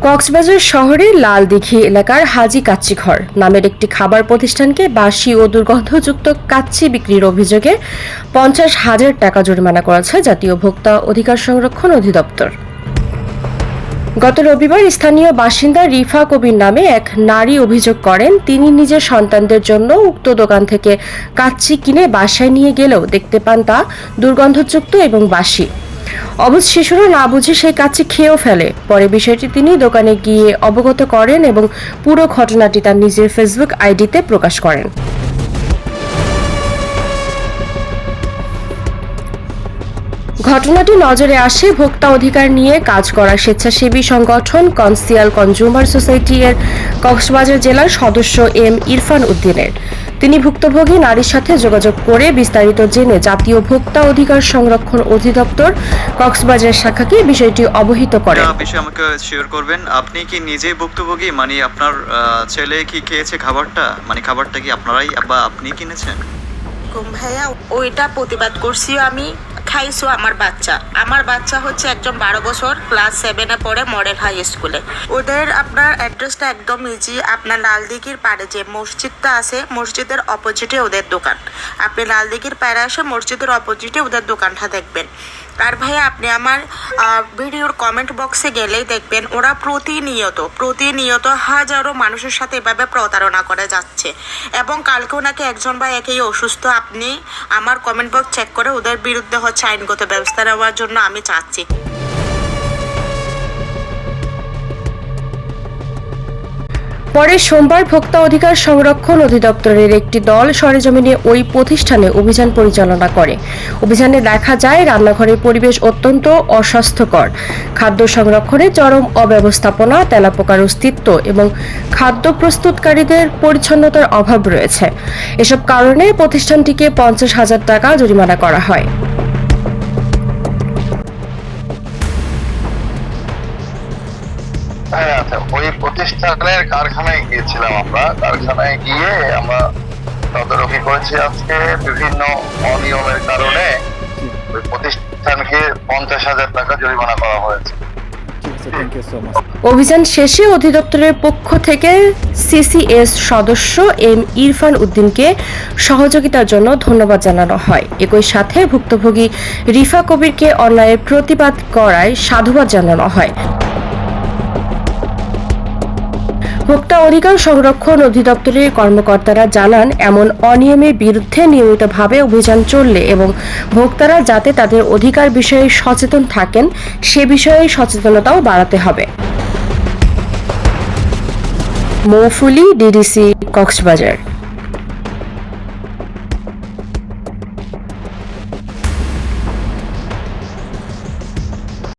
কক্সবাজার শহরের লালদিঘি এলাকার হাজী কাচ্চি ঘর নামের একটি খাবার প্রতিষ্ঠানকে বাসি ও দুর্গন্ধযুক্ত কাচ্চি বিক্রির অভিযোগে 50,000 টাকা জরিমানা করেছে জাতীয় ভোক্তা অধিকার সংরক্ষণ অধিদপ্তর। গত রবিবার স্থানীয় বাসিন্দা রিফা কবির নামে এক নারী অভিযোগ করেন, তিনি নিজের সন্তানদের জন্য উক্ত দোকান থেকে কাচ্চি কিনে বাসায় নিয়ে গেলেও দেখতে পান তা দুর্গন্ধযুক্ত এবং বাসি। অবুঝ শিশুরা না বুঝে সেই কাচ্চি খেয়েও ফেলে। পরে বিষয়টি তিনি দোকানে গিয়ে অবগত করেন এবং পুরো ঘটনাটি তার নিজের ফেসবুক আইডিতে প্রকাশ করেন। ঘটনাটি নজরে আসে ভোক্তা অধিকার নিয়ে কাজ করা স্বেচ্ছাসেবী সংগঠন কনসিয়াল কনজিউমার সোসাইটি এর কক্সবাজার জেলার সদস্য এম ইরফান উদ্দিনের। তিনি ভুক্তভোগী নারীর সাথে যোগাযোগ করে বিস্তারিত জেনে জাতীয় ভোক্তা অধিকার সংরক্ষণ অধিদপ্তর কক্সবাজার শাখাকে বিষয়টি অবহিত করেন। বিষয় আমাকে শেয়ার করবেন, আপনি কি নিজেই ভুক্তভোগী? মানে আপনার ছেলে কি খেয়েছে খাবারটা? মানে খাবারটা কি আপনারাই বা আপনি কিনেছেন? ভাইয়া ওইটা প্রতিবাদ করছি আমি, খাইছো আমার বাচ্চা হচ্ছে একজন 12 বছর ক্লাস 7-এ পড়ে মডেল হাই স্কুলে। ওদের আপনার অ্যাড্রেসটা একদম ইজি, আপনার লালদিঘির পাড়ে যে মসজিদটা আছে মসজিদের অপোজিটে ওদের দোকান। আপনি লালদিঘির পাড়ে আসে মসজিদের অপোজিটে ওদের দোকানটা দেখবেন। আর ভাইয়া আপনি আমার ভিডিওর কমেন্ট বক্সে গেলেই দেখবেন ওরা প্রতিনিয়ত হাজারো মানুষের সাথে এভাবে প্রতারণা করে যাচ্ছে। এবং কালকেও নাকি একজন ভাই একেই অসুস্থ। আপনি আমার কমেন্ট বক্স চেক করে ওদের বিরুদ্ধে হচ্ছে আইনগত ব্যবস্থা নেওয়ার জন্য আমি চাচ্ছি। পরে সোমবার ভোক্তা অধিকার সংরক্ষণ অধিদপ্তরের একটি দল সরেজমিনে ওই প্রতিষ্ঠানে অভিযান পরিচালনা করে। অভিযানে দেখা যায় রান্নাঘরের পরিবেশ অত্যন্ত অস্বাস্থ্যকর, খাদ্য সংরক্ষণে চরম অব্যবস্থাপনা, তেলাপোকার অস্তিত্ব এবং খাদ্য প্রস্তুতকারীদের পরিচ্ছন্নতার অভাব রয়েছে। এসব কারণে প্রতিষ্ঠানটিকে 50,000 টাকা জরিমানা করা হয়। ওই প্রতিষ্ঠানের কারখানায় গিয়েছিলাম আমরা। কারখানায় গিয়ে আমরা তদারকি করেছি। আজকে বিভিন্ন অনিয়মের কারণে ওই প্রতিষ্ঠানকে 50,000 টাকা জরিমানা করা হয়েছে। অভিযান শেষে অধিদপ্তরের পক্ষ থেকে সিসিএস সদস্য এম ইরফান উদ্দিনকে সহযোগিতার জন্য ধন্যবাদ জানানো হয়। একই সাথে ভুক্তভোগী রিফা কবিরকে অন্যায়ের প্রতিবাদ করায় সাধুবাদ জানানো হয়। ভোক্তা অধিকার সংরক্ষণ অধিদপ্তরের কর্মকর্তারা জানান, এমন অনিয়মের বিরুদ্ধে নিয়মিতভাবে অভিযান চললে এবং ভোক্তারা যাতে তাদের অধিকার বিষয়ে সচেতন থাকেন সে বিষয়ে সচেতনতাও বাড়াতে হবে। মৌফুলি, ডিডিসি, কক্সবাজার।